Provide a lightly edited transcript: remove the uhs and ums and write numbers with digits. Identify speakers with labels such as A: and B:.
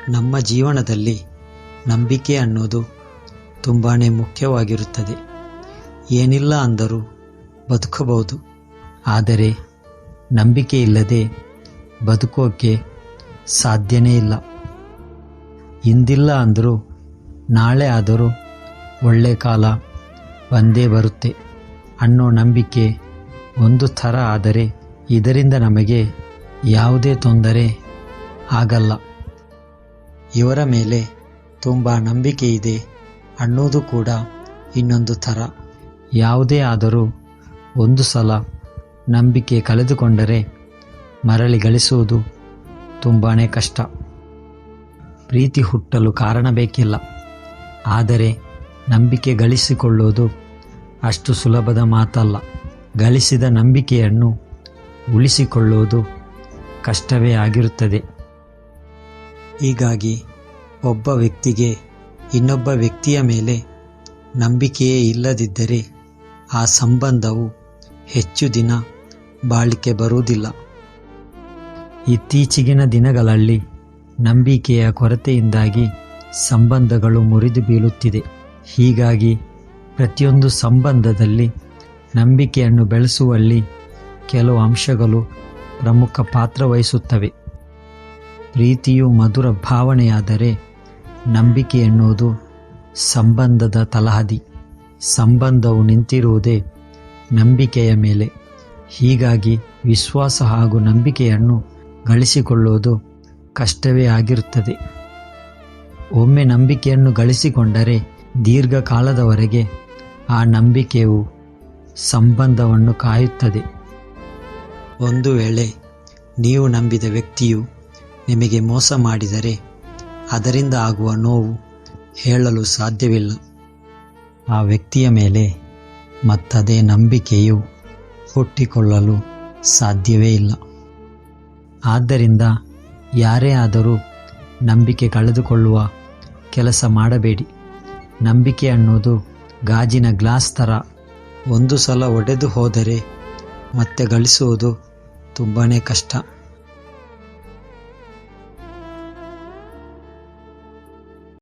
A: ನಮ್ಮ ಜೀವನದಲ್ಲಿ ನಂಬಿಕೆ ಅನ್ನೋದು ತುಂಬಾ ಮುಖ್ಯವಾಗಿರುತ್ತದೆ. ಏನಿಲ್ಲ ಅಂದರೂ ಬದುಕಬಹುದು, ಆದರೆ ನಂಬಿಕೆ ಇಲ್ಲದೆ ಬದುಕೋಕೆ ಸಾಧ್ಯನೇ ಇಲ್ಲ. ಇಂದಿಲ್ಲ ಅಂದರೂ ನಾಳೆ ಆದರೂ ಒಳ್ಳೆ ಕಾಲ ಬಂದೇ ಬರುತ್ತೆ ಅನ್ನೋ ನಂಬಿಕೆ ಒಂದು ಥರ. ಆದರೆ ಇದರಿಂದ ನಮಗೆ ಯಾವುದೇ ತೊಂದರೆ ಆಗಲ್ಲ. ಇವರ ಮೇಲೆ ತುಂಬ ನಂಬಿಕೆ ಇದೆ ಅನ್ನೋದು ಕೂಡ ಇನ್ನೊಂದು ಥರ. ಯಾವುದೇ ಆದರೂ ಒಂದು ಸಲ ನಂಬಿಕೆ ಕಳೆದುಕೊಂಡರೆ ಮರಳಿ ಗಳಿಸುವುದು ತುಂಬಾ ಕಷ್ಟ. ಪ್ರೀತಿ ಹುಟ್ಟಲು ಕಾರಣ ಬೇಕಿಲ್ಲ, ಆದರೆ ನಂಬಿಕೆ ಗಳಿಸಿಕೊಳ್ಳುವುದು ಅಷ್ಟು ಸುಲಭದ ಮಾತಲ್ಲ. ಗಳಿಸಿದ ನಂಬಿಕೆಯನ್ನು ಉಳಿಸಿಕೊಳ್ಳುವುದು ಕಷ್ಟವೇ ಆಗಿರುತ್ತದೆ. ಹೀಗಾಗಿ ಒಬ್ಬ ವ್ಯಕ್ತಿಗೆ ಇನ್ನೊಬ್ಬ ವ್ಯಕ್ತಿಯ ಮೇಲೆ ನಂಬಿಕೆಯೇ ಇಲ್ಲದಿದ್ದರೆ ಆ ಸಂಬಂಧವು ಹೆಚ್ಚು ದಿನ ಬಾಳಿಕೆ ಬರುವುದಿಲ್ಲ. ಇತ್ತೀಚಿನ ದಿನಗಳಲ್ಲಿ ನಂಬಿಕೆಯ ಕೊರತೆಯಿಂದಾಗಿ ಸಂಬಂಧಗಳು ಮುರಿದು ಬೀಳುತ್ತಿದೆ. ಹೀಗಾಗಿ ಪ್ರತಿಯೊಂದು ಸಂಬಂಧದಲ್ಲಿ ನಂಬಿಕೆಯನ್ನು ಬೆಳೆಸುವಲ್ಲಿ ಕೆಲವು ಅಂಶಗಳು ಪ್ರಮುಖ ಪಾತ್ರ ವಹಿಸುತ್ತವೆ. ಪ್ರೀತಿಯು ಮಧುರ ಭಾವನೆಯಾದರೆ ನಂಬಿಕೆ ಎನ್ನುವುದು ಸಂಬಂಧದ ತಳಹದಿ. ಸಂಬಂಧವು ನಿಂತಿರುವುದೇ ನಂಬಿಕೆಯ ಮೇಲೆ. ಹೀಗಾಗಿ ವಿಶ್ವಾಸ ಹಾಗೂ ನಂಬಿಕೆಯನ್ನು ಗಳಿಸಿಕೊಳ್ಳುವುದು ಕಷ್ಟವೇ ಆಗಿರುತ್ತದೆ. ಒಮ್ಮೆ ನಂಬಿಕೆಯನ್ನು ಗಳಿಸಿಕೊಂಡರೆ ದೀರ್ಘಕಾಲದವರೆಗೆ ಆ ನಂಬಿಕೆಯು ಸಂಬಂಧವನ್ನು ಕಾಯುತ್ತದೆ. ಒಂದು ವೇಳೆ ನೀವು ನಂಬಿದ ವ್ಯಕ್ತಿಯು ನಿಮಗೆ ಮೋಸ ಮಾಡಿದರೆ ಅದರಿಂದ ಆಗುವ ನೋವು ಹೇಳಲು ಸಾಧ್ಯವಿಲ್ಲ. ಆ ವ್ಯಕ್ತಿಯ ಮೇಲೆ ಮತ್ತದೇ ನಂಬಿಕೆಯು ಹುಟ್ಟಿಕೊಳ್ಳಲು ಸಾಧ್ಯವೇ ಇಲ್ಲ. ಆದ್ದರಿಂದ ಯಾರೇ ಆದರೂ ನಂಬಿಕೆ ಕಳೆದುಕೊಳ್ಳುವ ಕೆಲಸ ಮಾಡಬೇಡಿ. ನಂಬಿಕೆ ಅನ್ನೋದು ಗಾಜಿನ ಗ್ಲಾಸ್ ಥರ. ಒಂದು ಸಲ ಒಡೆದು ಹೋದರೆ ಮತ್ತೆ ಗಳಿಸುವುದು ತುಂಬಾ ಕಷ್ಟ.